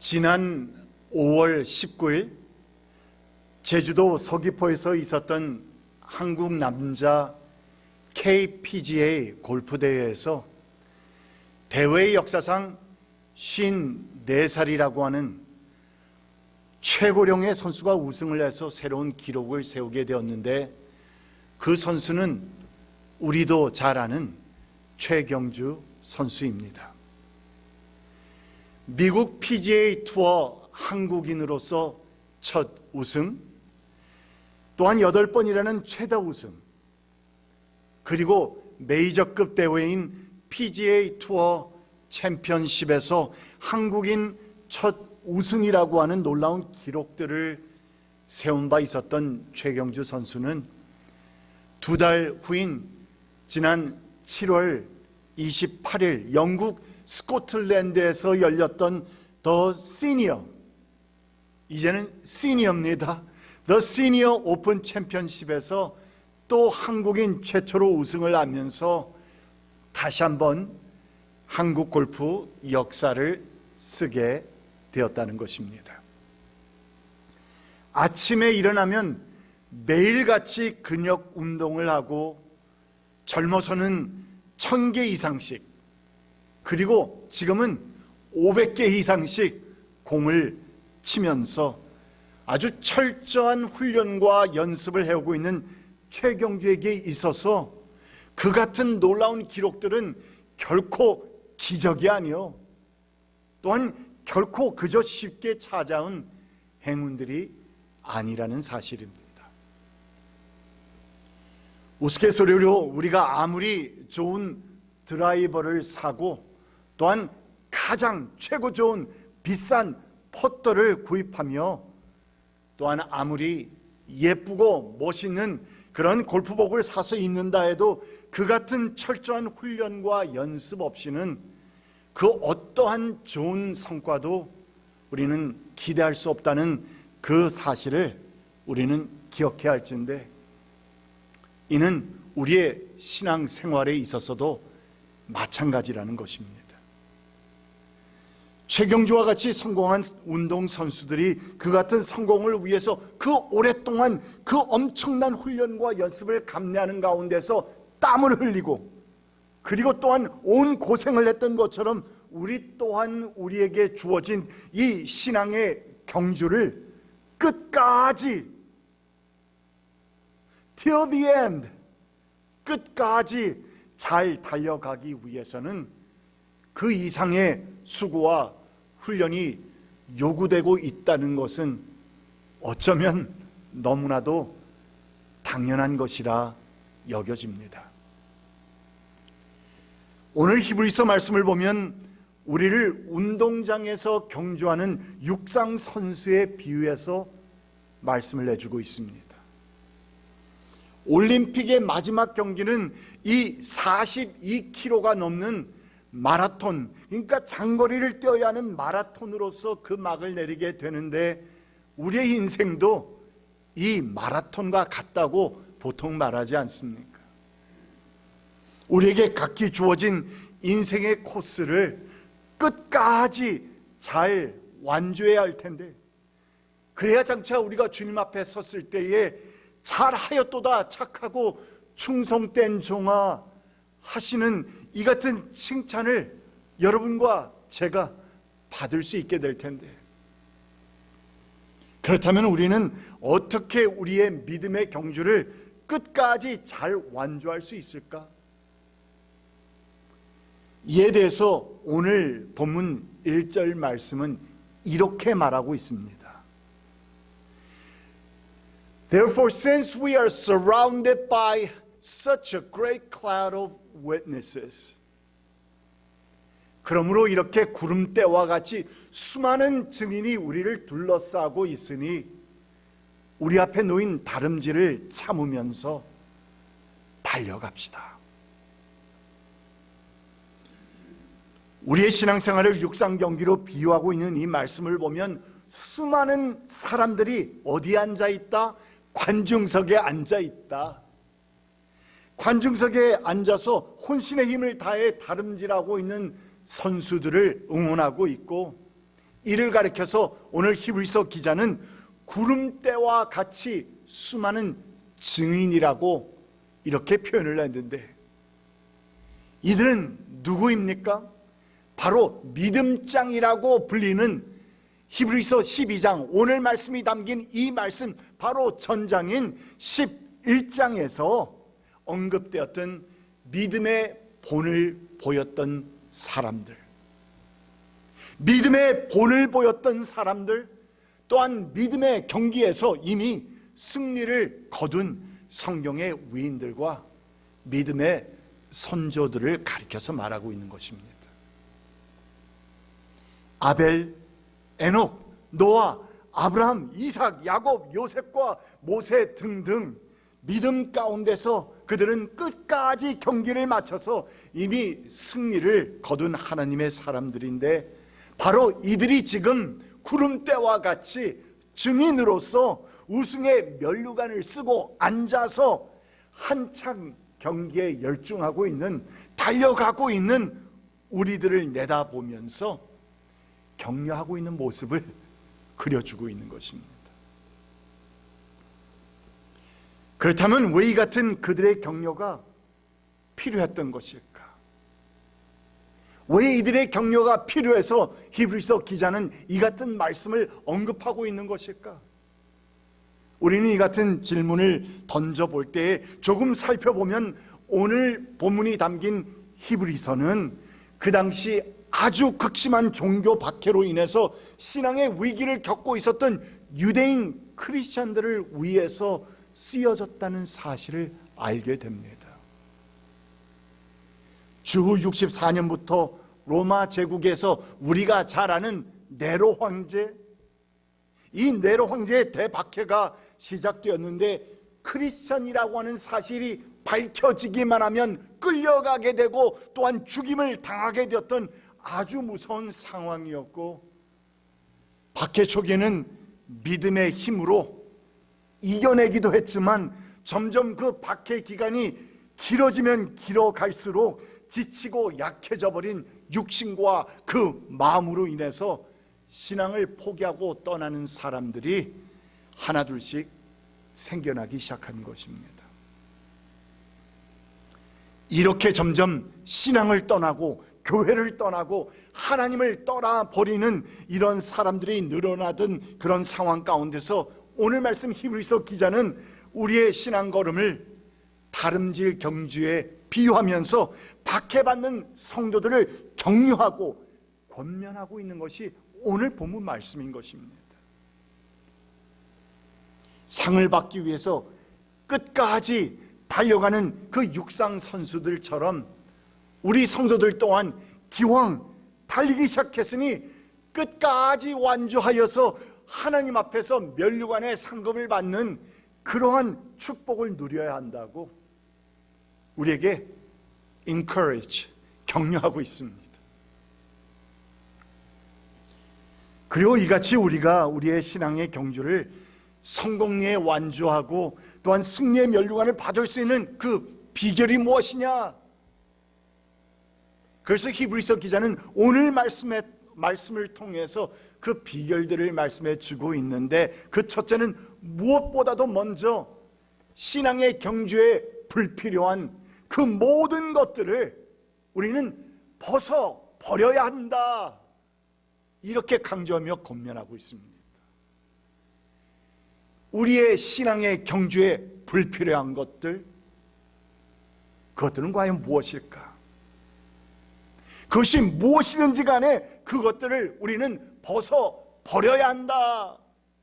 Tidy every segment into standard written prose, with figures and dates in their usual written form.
지난 5월 19일 제주도 서귀포에서 있었던 한국 남자 KPGA 골프 대회에서 대회 역사상 54살이라고 하는 최고령의 선수가 우승을 해서 새로운 기록을 세우게 되었는데, 그 선수는 우리도 잘 아는 최경주 선수입니다. 미국 PGA 투어 한국인으로서 첫 우승, 또한 8번이라는 최다 우승, 그리고 메이저급 대회인 PGA 투어 챔피언십에서 한국인 첫 우승이라고 하는 놀라운 기록들을 세운 바 있었던 최경주 선수는 2달 후인 지난 7월 28일 영국 스코틀랜드에서 열렸던 더 시니어, 이제는 시니어입니다. 더 시니어 오픈 챔피언십에서 또 한국인 최초로 우승을 하면서 다시 한번 한국 골프 역사를 쓰게 되었다는 것입니다. 아침에 일어나면 매일같이 근력 운동을 하고 젊어서는 1000개 이상씩, 그리고 지금은 500개 이상씩 공을 치면서 아주 철저한 훈련과 연습을 해오고 있는 최경주에게 있어서 그 같은 놀라운 기록들은 결코 기적이 아니요, 또한 결코 그저 쉽게 찾아온 행운들이 아니라는 사실입니다. 우스갯소리로 우리가 아무리 좋은 드라이버를 사고 또한 가장 최고 좋은 비싼 퍼터를 구입하며 또한 아무리 예쁘고 멋있는 그런 골프복을 사서 입는다 해도 그 같은 철저한 훈련과 연습 없이는 그 어떠한 좋은 성과도 우리는 기대할 수 없다는 그 사실을 우리는 기억해야 할 텐데, 이는 우리의 신앙 생활에 있어서도 마찬가지라는 것입니다. 최경주와 같이 성공한 운동 선수들이 그 같은 성공을 위해서 그 오랫동안 그 엄청난 훈련과 연습을 감내하는 가운데서 땀을 흘리고, 그리고 또한 온 고생을 했던 것처럼 우리 또한 우리에게 주어진 이 신앙의 경주를 끝까지, till the end, 끝까지 잘 달려가기 위해서는 그 이상의 수고와 훈련이 요구되고 있다는 것은 어쩌면 너무나도 당연한 것이라 여겨집니다. 오늘 히브리서 말씀을 보면 우리를 운동장에서 경주하는 육상 선수에 비유해서 말씀을 내주고 있습니다. 올림픽의 마지막 경기는 이 42km가 넘는 마라톤, 그러니까 장거리를 뛰어야 하는 마라톤으로서 그 막을 내리게 되는데, 우리의 인생도 이 마라톤과 같다고 보통 말하지 않습니까? 우리에게 각기 주어진 인생의 코스를 끝까지 잘 완주해야 할 텐데, 그래야 장차 우리가 주님 앞에 섰을 때에 잘하였도다 착하고 충성된 종아 하시는 이 같은 칭찬을 여러분과 제가 받을 수 있게 될 텐데, 그렇다면 우리는 어떻게 우리의 믿음의 경주를 끝까지 잘 완주할 수 있을까? 이에 대해서 오늘 본문 1절 말씀은 이렇게 말하고 있습니다. Therefore, since we are surrounded by such a great cloud of witnesses, 그러므로 이렇게 구름대와 같이 수많은 증인이 우리를 둘러싸고 있으니 우리 앞에 놓인 다름질을 참으면서 달려갑시다. 우리의 신앙생활을 육상 경기로 비유하고 있는 이 말씀을 보면 수많은 사람들이 어디에 앉아 있다? 관중석에 앉아 있다. 관중석에 앉아서 혼신의 힘을 다해 다름질하고 있는 선수들을 응원하고 있고, 이를 가리켜서 오늘 히브리서 기자는 구름대와 같이 수많은 증인이라고 이렇게 표현을 했는데, 이들은 누구입니까? 바로 믿음장이라고 불리는 히브리서 12장, 오늘 말씀이 담긴 이 말씀 바로 전장인 11장에서 언급되었던 믿음의 본을 보였던 사람들, 믿음의 본을 보였던 사람들, 또한 믿음의 경기에서 이미 승리를 거둔 성경의 위인들과 믿음의 선조들을 가리켜서 말하고 있는 것입니다. 아벨, 에녹, 노아, 아브라함, 이삭, 야곱, 요셉과 모세 등등 믿음 가운데서 그들은 끝까지 경기를 마쳐서 이미 승리를 거둔 하나님의 사람들인데, 바로 이들이 지금 구름대와 같이 증인으로서 우승의 면류관을 쓰고 앉아서 한창 경기에 열중하고 있는, 달려가고 있는 우리들을 내다보면서 격려하고 있는 모습을 그려주고 있는 것입니다. 그렇다면 왜 이 같은 그들의 격려가 필요했던 것일까? 왜 이들의 격려가 필요해서 히브리서 기자는 이 같은 말씀을 언급하고 있는 것일까? 우리는 이 같은 질문을 던져볼 때에 조금 살펴보면 오늘 본문이 담긴 히브리서는 그 당시 아주 극심한 종교 박해로 인해서 신앙의 위기를 겪고 있었던 유대인 크리스찬들을 위해서 쓰여졌다는 사실을 알게 됩니다. 주후 64년부터 로마 제국에서 우리가 잘 아는 네로 황제, 이 네로 황제의 대박해가 시작되었는데, 크리스천이라고 하는 사실이 밝혀지기만 하면 끌려가게 되고 또한 죽임을 당하게 되었던 아주 무서운 상황이었고, 박해 초기에는 믿음의 힘으로 이겨내기도 했지만 점점 그 박해 기간이 길어지면 길어갈수록 지치고 약해져 버린 육신과 그 마음으로 인해서 신앙을 포기하고 떠나는 사람들이 하나둘씩 생겨나기 시작한 것입니다. 이렇게 점점 신앙을 떠나고 교회를 떠나고 하나님을 떠나버리는 이런 사람들이 늘어나던 그런 상황 가운데서 오늘 말씀 히브리서 기자는 우리의 신앙 걸음을 다름질 경주에 비유하면서 박해받는 성도들을 격려하고 권면하고 있는 것이 오늘 본문 말씀인 것입니다. 상을 받기 위해서 끝까지 달려가는 그 육상 선수들처럼 우리 성도들 또한 기왕 달리기 시작했으니 끝까지 완주하여서 하나님 앞에서 면류관의 상급을 받는 그러한 축복을 누려야 한다고 우리에게 encourage, 격려하고 있습니다. 그리고 이같이 우리가 우리의 신앙의 경주를 성공리에 완주하고 또한 승리의 면류관을 받을 수 있는 그 비결이 무엇이냐? 그래서 히브리서 기자는 오늘 말씀을 통해서 그 비결들을 말씀해 주고 있는데, 그 첫째는 무엇보다도 먼저 신앙의 경주에 불필요한 그 모든 것들을 우리는 버려야 한다, 이렇게 강조하며 권면하고 있습니다. 우리의 신앙의 경주에 불필요한 것들, 그것들은 과연 무엇일까? 그것이 무엇이든지 간에 그것들을 우리는 버려야 한다,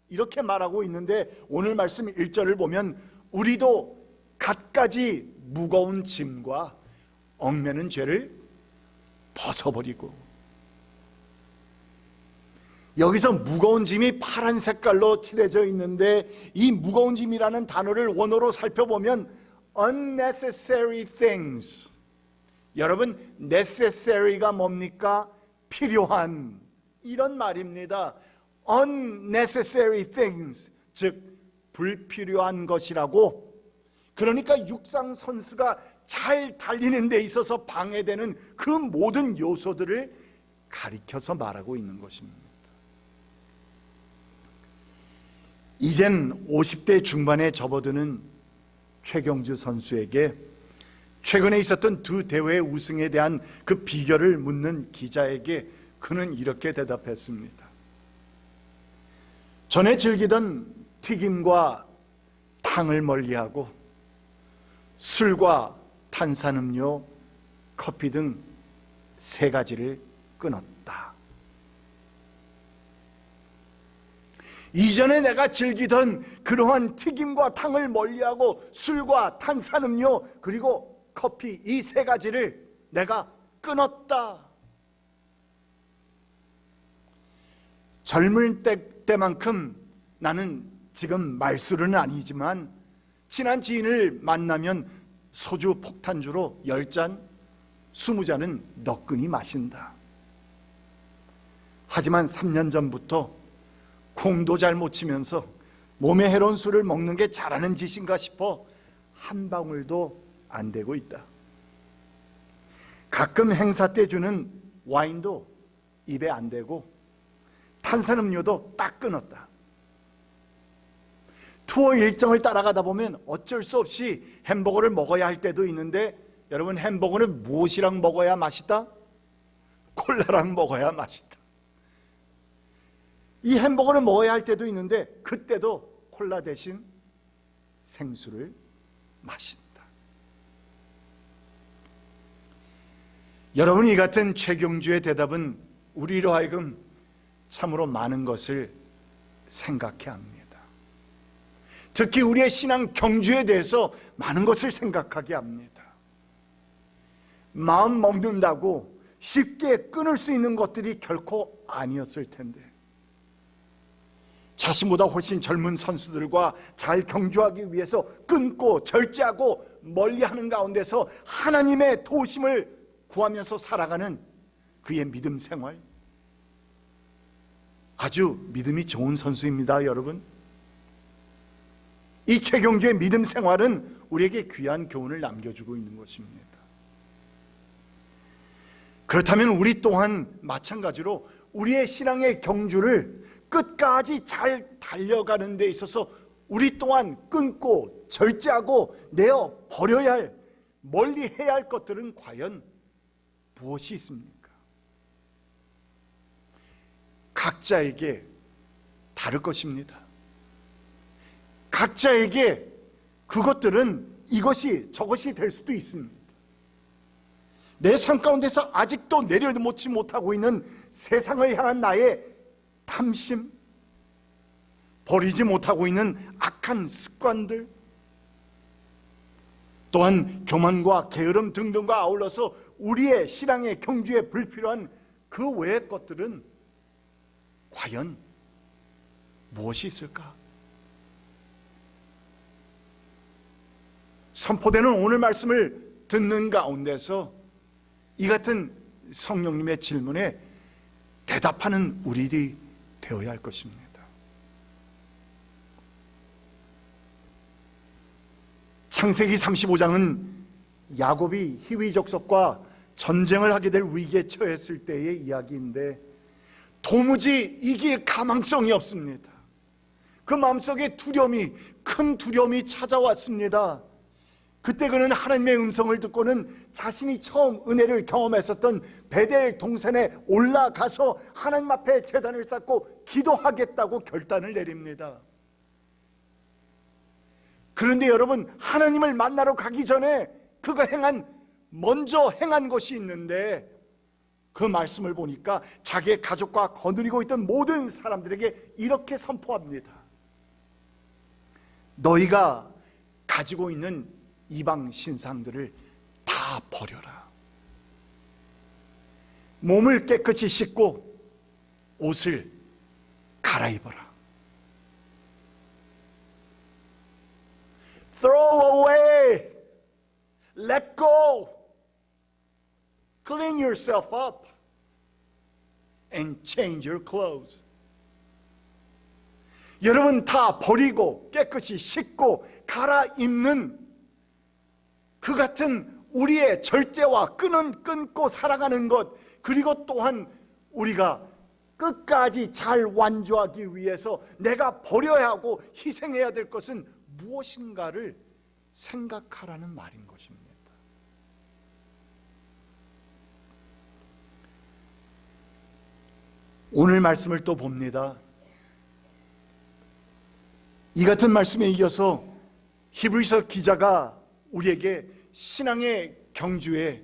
이렇게 말하고 있는데, 오늘 말씀 1절을 보면 우리도 갖가지 무거운 짐과 얽매는 죄를 벗어버리고, 여기서 무거운 짐이 파란 색깔로 칠해져 있는데, 이 무거운 짐이라는 단어를 원어로 살펴보면 unnecessary things, 여러분 necessary가 뭡니까? 필요한, 이런 말입니다. unnecessary things, 즉 불필요한 것이라고. 그러니까 육상 선수가 잘 달리는 데 있어서 방해되는 그 모든 요소들을 가리켜서 말하고 있는 것입니다. 이젠 50대 중반에 접어드는 최경주 선수에게 최근에 있었던 두 대회 우승에 대한 그 비결을 묻는 기자에게 그는 이렇게 대답했습니다. 전에 즐기던 튀김과 탕을 멀리하고 술과 탄산음료, 커피 등 3가지를 끊었다. 이전에 내가 즐기던 그러한 튀김과 탕을 멀리하고 술과 탄산음료 그리고 커피 이 3가지를 내가 끊었다. 젊을 때만큼 나는 지금 말술은 아니지만 친한 지인을 만나면 소주 폭탄주로 10잔, 20잔은 너끈히 마신다. 하지만 3년 전부터 공도 잘 못 치면서 몸에 해로운 술을 먹는 게 잘하는 짓인가 싶어 한 방울도 안 되고 있다. 가끔 행사 때 주는 와인도 입에 안 대고 탄산음료도 딱 끊었다. 투어 일정을 따라가다 보면 어쩔 수 없이 햄버거를 먹어야 할 때도 있는데 여러분, 햄버거는 무엇이랑 먹어야 맛있다? 콜라랑 먹어야 맛있다. 이 햄버거를 먹어야 할 때도 있는데 그때도 콜라 대신 생수를 마신다. 여러분, 이 같은 최경주의 대답은 우리로 하여금 참으로 많은 것을 생각해 합니다. 특히 우리의 신앙 경주에 대해서 많은 것을 생각하게 합니다. 마음 먹는다고 쉽게 끊을 수 있는 것들이 결코 아니었을 텐데, 자신보다 훨씬 젊은 선수들과 잘 경주하기 위해서 끊고 절제하고 멀리하는 가운데서 하나님의 도우심을 구하면서 살아가는 그의 믿음 생활, 아주 믿음이 좋은 선수입니다. 여러분, 이 최경주의 믿음 생활은 우리에게 귀한 교훈을 남겨주고 있는 것입니다. 그렇다면 우리 또한 마찬가지로 우리의 신앙의 경주를 끝까지 잘 달려가는 데 있어서 우리 또한 끊고 절제하고 내어 버려야 할, 멀리 해야 할 것들은 과연 무엇이 있습니까? 각자에게 다를 것입니다. 각자에게 그것들은 이것이 저것이 될 수도 있습니다. 내 삶 가운데서 아직도 내려놓지 못하고 있는 세상을 향한 나의 탐심, 버리지 못하고 있는 악한 습관들, 또한 교만과 게으름 등등과 아울러서 우리의 신앙의 경주에 불필요한 그 외의 것들은 과연 무엇이 있을까? 선포되는 오늘 말씀을 듣는 가운데서 이 같은 성령님의 질문에 대답하는 우리들이 되어야 할 것입니다. 창세기 35장은 야곱이 히위 족속과 전쟁을 하게 될 위기에 처했을 때의 이야기인데 도무지 이길 가망성이 없습니다. 그 마음속에 두려움이, 큰 두려움이 찾아왔습니다. 그때 그는 하나님의 음성을 듣고는 자신이 처음 은혜를 경험했었던 베델 동산에 올라가서 하나님 앞에 제단을 쌓고 기도하겠다고 결단을 내립니다. 그런데 여러분, 하나님을 만나러 가기 전에 그가 먼저 행한 것이 있는데, 그 말씀을 보니까 자기의 가족과 거느리고 있던 모든 사람들에게 이렇게 선포합니다. 너희가 가지고 있는 이방 신상들을 다 버려라. 몸을 깨끗이 씻고 옷을 갈아입어라. Throw away, let go, clean yourself up, and change your clothes. 여러분, 다 버리고 깨끗이 씻고 갈아입는 그 같은 우리의 절제와 끊고 살아가는 것, 그리고 또한 우리가 끝까지 잘 완주하기 위해서 내가 버려야 하고 희생해야 될 것은 무엇인가를 생각하라는 말인 것입니다. 오늘 말씀을 또 봅니다. 이 같은 말씀에 이어서 히브리서 기자가 우리에게 신앙의 경주에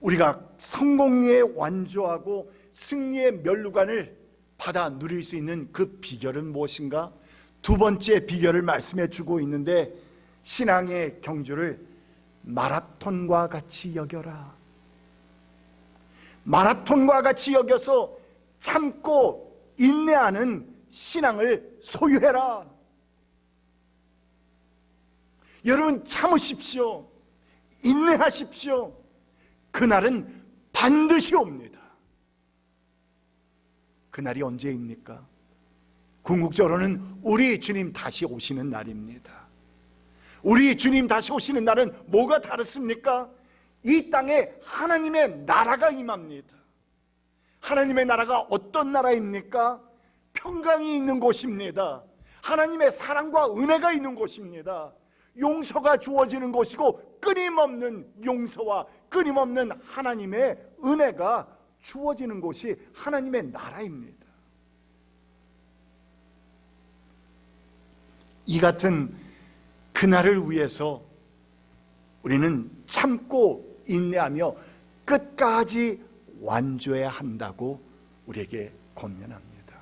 우리가 성공에 완주하고 승리의 면류관을 받아 누릴 수 있는 그 비결은 무엇인가? 두 번째 비결을 말씀해 주고 있는데, 신앙의 경주를 마라톤과 같이 여겨라. 마라톤과 같이 여겨서 참고 인내하는 신앙을 소유해라. 여러분, 참으십시오. 인내하십시오. 그날은 반드시 옵니다. 그날이 언제입니까? 궁극적으로는 우리 주님 다시 오시는 날입니다. 우리 주님 다시 오시는 날은 뭐가 다르습니까? 이 땅에 하나님의 나라가 임합니다. 하나님의 나라가 어떤 나라입니까? 평강이 있는 곳입니다. 하나님의 사랑과 은혜가 있는 곳입니다. 용서가 주어지는 곳이고, 끊임없는 용서와 끊임없는 하나님의 은혜가 주어지는 곳이 하나님의 나라입니다. 이 같은 그날을 위해서 우리는 참고 인내하며 끝까지 완주해야 한다고 우리에게 권면합니다.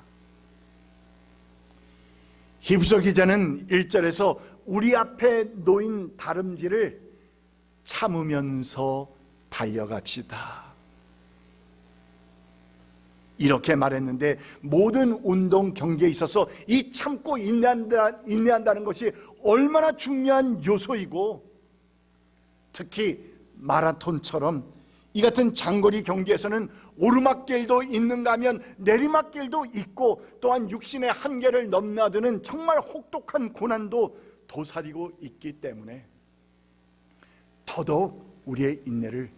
히브리서 기자는 1절에서 우리 앞에 놓인 다름질을 참으면서 달려갑시다, 이렇게 말했는데, 모든 운동 경기에 있어서 이 참고 인내한다는 것이 얼마나 중요한 요소이고, 특히 마라톤처럼 이 같은 장거리 경기에서는 오르막길도 있는가 하면 내리막길도 있고, 또한 육신의 한계를 넘나드는 정말 혹독한 고난도 도사리고 있기 때문에 더더욱 우리의 인내를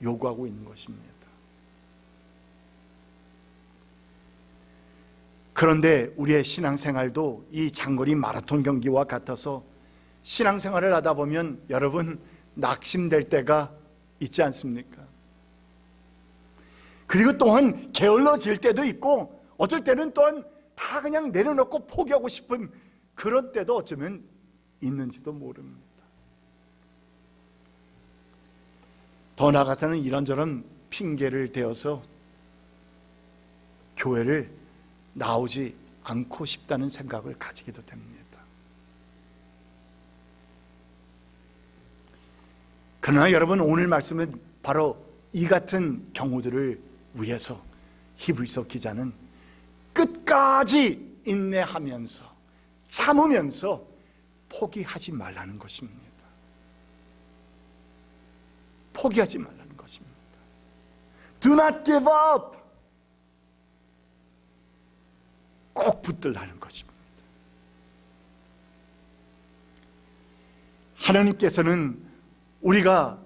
요구하고 있는 것입니다. 그런데 우리의 신앙생활도 이 장거리 마라톤 경기와 같아서 신앙생활을 하다 보면 여러분, 낙심될 때가 있지 않습니까? 그리고 또한 게을러질 때도 있고, 어쩔 때는 또한 다 그냥 내려놓고 포기하고 싶은 그런 때도 어쩌면 있는지도 모릅니다. 더 나아가서는 이런저런 핑계를 대어서 교회를 나오지 않고 싶다는 생각을 가지기도 됩니다. 그러나 여러분, 오늘 말씀은 바로 이 같은 경우들을 위해서 히브리서 기자는 끝까지 인내하면서 참으면서 포기하지 말라는 것입니다. 포기하지 말라는 것입니다. Do not give up. 꼭 붙들라는 것입니다. 하나님께서는 우리가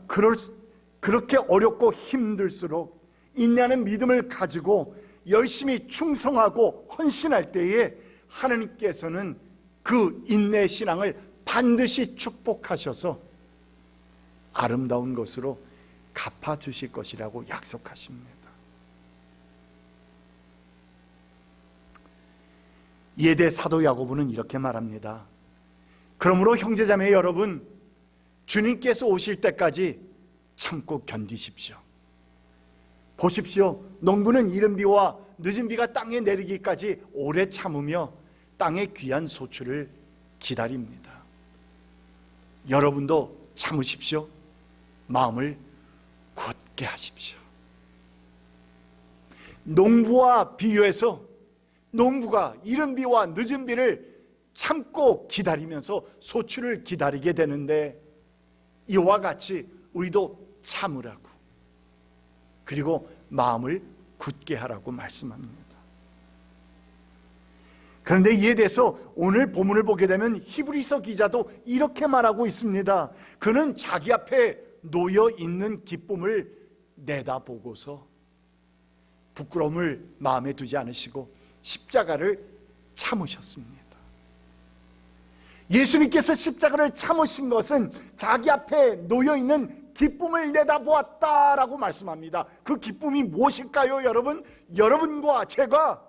그렇게 어렵고 힘들수록 인내하는 믿음을 가지고 열심히 충성하고 헌신할 때에 하나님께서는 그 인내의 신앙을 반드시 축복하셔서 아름다운 것으로 갚아주실 것이라고 약속하십니다. 이에 대해 사도 야고보는 이렇게 말합니다. 그러므로 형제자매 여러분, 주님께서 오실 때까지 참고 견디십시오. 보십시오. 농부는 이른 비와 늦은 비가 땅에 내리기까지 오래 참으며 땅의 귀한 소출을 기다립니다. 여러분도 참으십시오. 마음을 굳게 하십시오. 농부와 비유해서 농부가 이른 비와 늦은 비를 참고 기다리면서 소출을 기다리게 되는데, 이와 같이 우리도 참으라고, 그리고 마음을 굳게 하라고 말씀합니다. 그런데 이에 대해서 오늘 본문을 보게 되면 히브리서 기자도 이렇게 말하고 있습니다. 그는 자기 앞에 놓여 있는 기쁨을 내다보고서 부끄러움을 마음에 두지 않으시고 십자가를 참으셨습니다. 예수님께서 십자가를 참으신 것은 자기 앞에 놓여있는 기쁨을 내다보았다라고 말씀합니다. 그 기쁨이 무엇일까요, 여러분? 여러분과 제가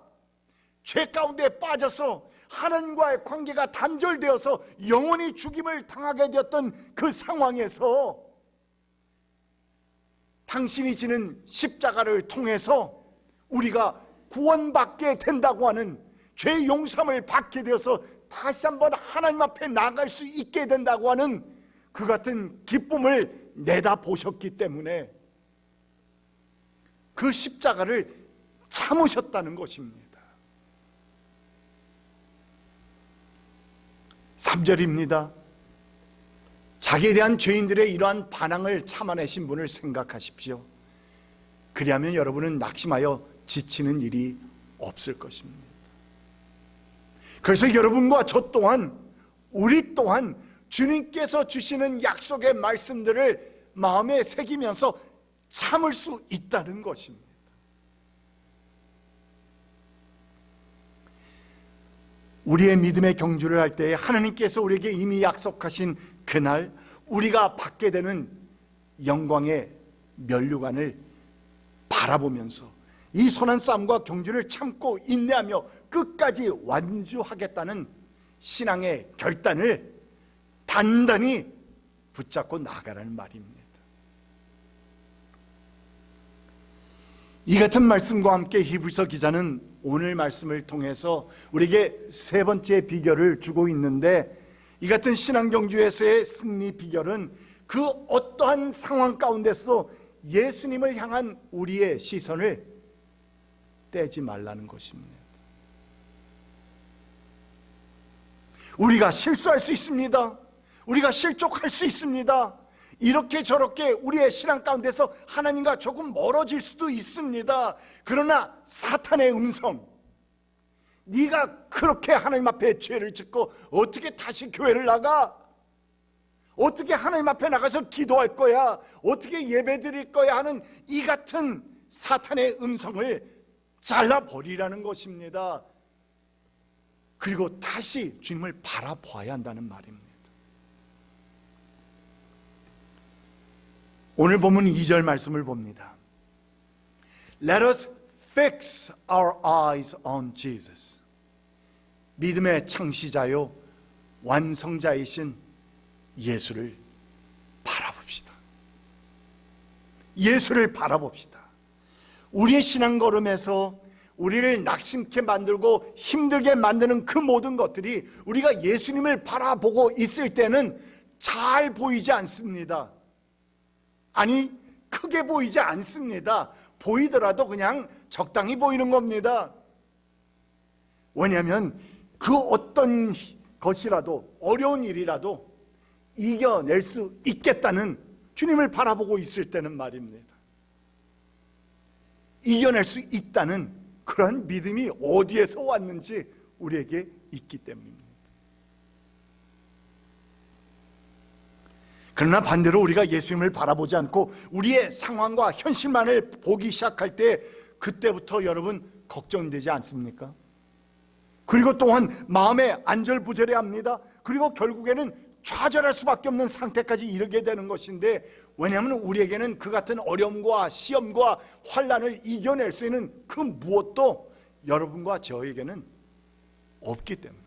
죄 가운데 빠져서 하나님과의 관계가 단절되어서 영원히 죽임을 당하게 되었던 그 상황에서 당신이 지는 십자가를 통해서 우리가 구원받게 된다고 하는, 죄 용서함을 받게 되어서 다시 한번 하나님 앞에 나갈 수 있게 된다고 하는 그 같은 기쁨을 내다보셨기 때문에 그 십자가를 참으셨다는 것입니다. 3절입니다. 자기에 대한 죄인들의 이러한 반항을 참아내신 분을 생각하십시오. 그리하면 여러분은 낙심하여 지치는 일이 없을 것입니다. 그래서 여러분과 저 또한, 우리 또한 주님께서 주시는 약속의 말씀들을 마음에 새기면서 참을 수 있다는 것입니다. 우리의 믿음의 경주를 할 때 하나님께서 우리에게 이미 약속하신 그날 우리가 받게 되는 영광의 면류관을 바라보면서 이 선한 싸움과 경주를 참고 인내하며 끝까지 완주하겠다는 신앙의 결단을 단단히 붙잡고 나가라는 말입니다. 이 같은 말씀과 함께 히브리서 기자는 오늘 말씀을 통해서 우리에게 세 번째 비결을 주고 있는데, 이 같은 신앙 경주에서의 승리 비결은 그 어떠한 상황 가운데서도 예수님을 향한 우리의 시선을 떼지 말라는 것입니다. 우리가 실수할 수 있습니다. 우리가 실족할 수 있습니다. 이렇게 저렇게 우리의 신앙 가운데서 하나님과 조금 멀어질 수도 있습니다. 그러나 사탄의 음성, 네가 그렇게 하나님 앞에 죄를 짓고 어떻게 다시 교회를 나가? 어떻게 하나님 앞에 나가서 기도할 거야? 어떻게 예배 드릴 거야? 하는 이 같은 사탄의 음성을 잘라버리라는 것입니다. 그리고 다시 주님을 바라봐야 한다는 말입니다. 오늘 본문 2절 말씀을 봅니다. Let us fix our eyes on Jesus. 믿음의 창시자요 완성자이신 예수를 바라봅시다. 예수를 바라봅시다. 우리의 신앙 걸음에서 우리를 낙심케 만들고 힘들게 만드는 그 모든 것들이 우리가 예수님을 바라보고 있을 때는 잘 보이지 않습니다. 아니, 크게 보이지 않습니다. 보이더라도 그냥 적당히 보이는 겁니다. 왜냐하면 그 어떤 것이라도, 어려운 일이라도 이겨낼 수 있겠다는, 주님을 바라보고 있을 때는 말입니다, 이겨낼 수 있다는 그런 믿음이 어디에서 왔는지 우리에게 있기 때문입니다. 그러나 반대로 우리가 예수님을 바라보지 않고 우리의 상황과 현실만을 보기 시작할 때, 그때부터 여러분 걱정되지 않습니까? 그리고 또한 마음에 안절부절해합니다. 그리고 결국에는 좌절할 수밖에 없는 상태까지 이르게 되는 것인데, 왜냐하면 우리에게는 그 같은 어려움과 시험과 환난을 이겨낼 수 있는 그 무엇도 여러분과 저에게는 없기 때문입니다.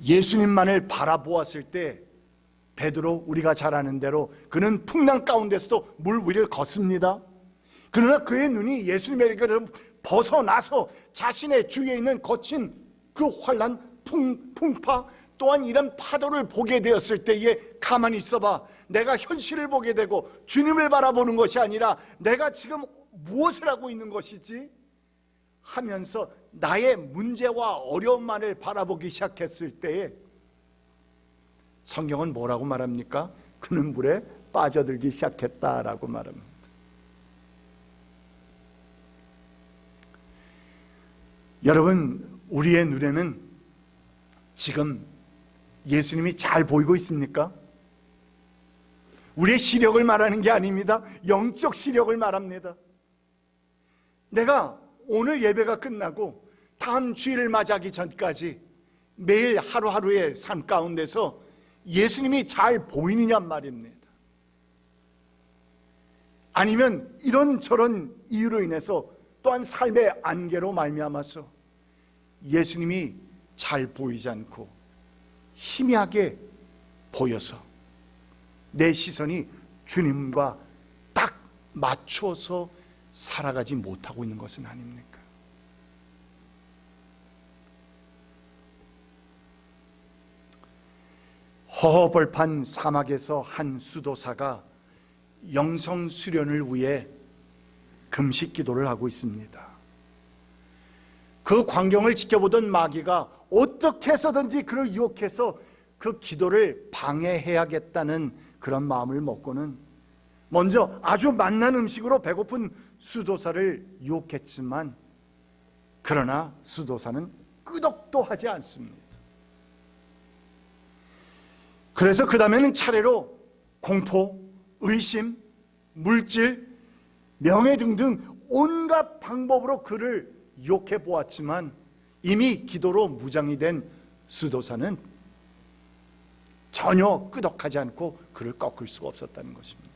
예수님만을 바라보았을 때 베드로, 우리가 잘 아는 대로 그는 풍랑 가운데서도 물 위를 걷습니다. 그러나 그의 눈이 예수님에게로 벗어나서 자신의 주위에 있는 거친 그 환난, 풍파, 또한 이런 파도를 보게 되었을 때에 가만히 있어봐, 내가 현실을 보게 되고 주님을 바라보는 것이 아니라 내가 지금 무엇을 하고 있는 것이지 하면서 나의 문제와 어려움만을 바라보기 시작했을 때에 성경은 뭐라고 말합니까? 그는 물에 빠져들기 시작했다라고 말합니다. 여러분, 우리의 눈에는 지금 예수님이 잘 보이고 있습니까? 우리의 시력을 말하는 게 아닙니다. 영적 시력을 말합니다. 내가 오늘 예배가 끝나고 다음 주일을 맞이하기 전까지 매일 하루하루의 삶 가운데서 예수님이 잘 보이느냐 말입니다. 아니면 이런저런 이유로 인해서 또한 삶의 안개로 말미암아서 예수님이 잘 보이지 않고 희미하게 보여서 내 시선이 주님과 딱 맞춰서 살아가지 못하고 있는 것은 아닙니까? 허허벌판 사막에서 한 수도사가 영성 수련을 위해 금식 기도를 하고 있습니다. 그 광경을 지켜보던 마귀가 어떻게 해서든지 그를 유혹해서 그 기도를 방해해야겠다는 그런 마음을 먹고는 먼저 아주 맛난 음식으로 배고픈 수도사를 유혹했지만, 그러나 수도사는 끄덕도 하지 않습니다. 그래서 그 다음에는 차례로 공포, 의심, 물질, 명예 등등 온갖 방법으로 그를 유혹해 보았지만 이미 기도로 무장이 된 수도사는 전혀 끄덕하지 않고 그를 꺾을 수가 없었다는 것입니다.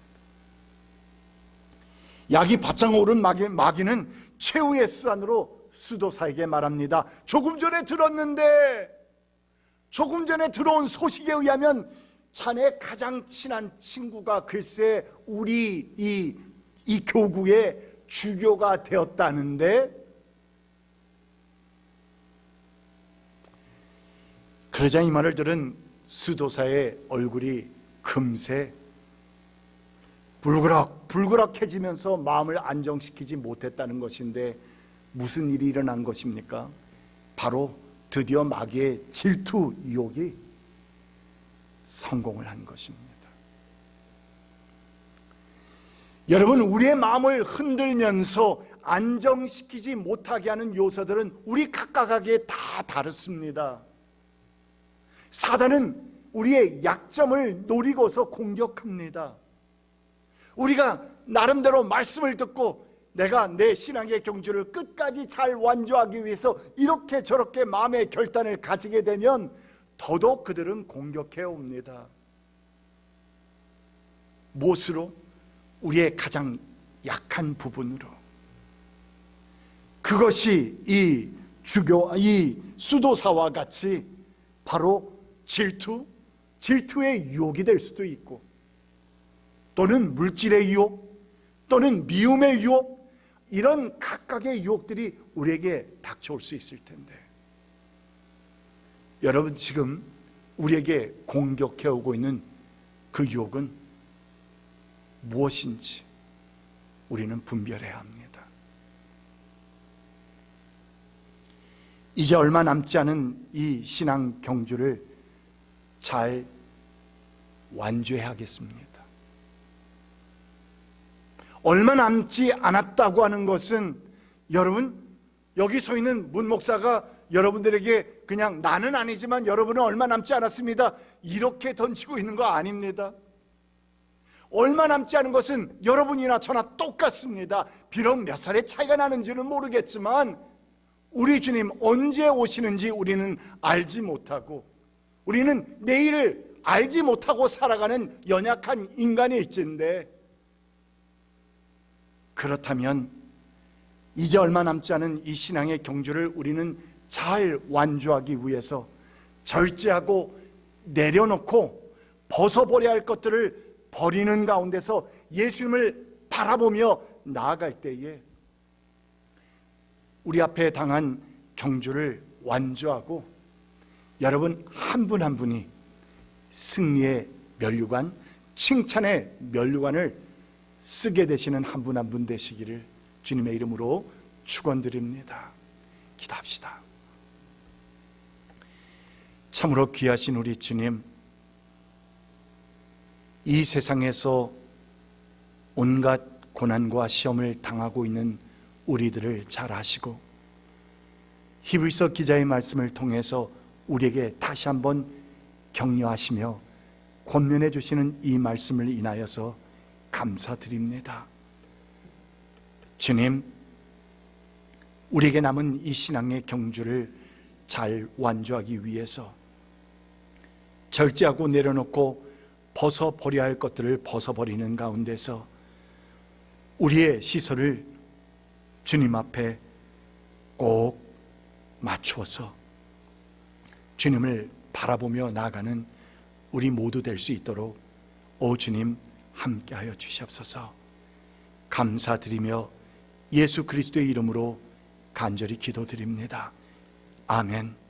약이 바짝 오른 마귀는 최후의 수단으로 수도사에게 말합니다. 조금 전에 들어온 소식에 의하면 자네 가장 친한 친구가 글쎄 우리 이 교구의 주교가 되었다는데. 그러자 이 말을 들은 수도사의 얼굴이 금세 불그럭해지면서 마음을 안정시키지 못했다는 것인데, 무슨 일이 일어난 것입니까? 바로 드디어 마귀의 질투 유혹이 성공을 한 것입니다. 여러분, 우리의 마음을 흔들면서 안정시키지 못하게 하는 요소들은 우리 각각에게 다 다릅니다. 사단은 우리의 약점을 노리고서 공격합니다. 우리가 나름대로 말씀을 듣고 내가 내 신앙의 경주를 끝까지 잘 완주하기 위해서 이렇게 저렇게 마음의 결단을 가지게 되면 더더욱 그들은 공격해 옵니다. 무엇으로? 우리의 가장 약한 부분으로. 그것이 이 수도사와 같이 바로 질투의 유혹이 될 수도 있고, 또는 물질의 유혹, 또는 미움의 유혹, 이런 각각의 유혹들이 우리에게 닥쳐올 수 있을 텐데, 여러분, 지금 우리에게 공격해 오고 있는 그 유혹은 무엇인지 우리는 분별해야 합니다. 이제 얼마 남지 않은 이 신앙 경주를 잘 완주해야겠습니다. 얼마 남지 않았다고 하는 것은, 여러분, 여기 서 있는 문 목사가 여러분들에게 그냥 나는 아니지만 여러분은 얼마 남지 않았습니다, 이렇게 던지고 있는 거 아닙니다. 얼마 남지 않은 것은 여러분이나 저나 똑같습니다. 비록 몇 살의 차이가 나는지는 모르겠지만 우리 주님 언제 오시는지 우리는 알지 못하고, 우리는 내일을 알지 못하고 살아가는 연약한 인간일진데, 그렇다면 이제 얼마 남지 않은 이 신앙의 경주를 우리는 잘 완주하기 위해서 절제하고 내려놓고 벗어버려야 할 것들을 버리는 가운데서 예수님을 바라보며 나아갈 때에 우리 앞에 당한 경주를 완주하고, 여러분 한 분 한 분이 승리의 면류관, 칭찬의 면류관을 쓰게 되시는 한 분 한 분 되시기를 주님의 이름으로 축원드립니다. 기도합시다. 참으로 귀하신 우리 주님, 이 세상에서 온갖 고난과 시험을 당하고 있는 우리들을 잘 아시고, 히브리서 기자의 말씀을 통해서 우리에게 다시 한번 격려하시며 권면해 주시는 이 말씀을 인하여서 감사드립니다. 주님, 우리에게 남은 이 신앙의 경주를 잘 완주하기 위해서 절제하고 내려놓고 벗어버려야 할 것들을 벗어버리는 가운데서 우리의 시선을 주님 앞에 꼭 맞추어서 주님을 바라보며 나아가는 우리 모두 될 수 있도록 오 주님 함께하여 주시옵소서. 감사드리며 예수 그리스도의 이름으로 간절히 기도드립니다. 아멘.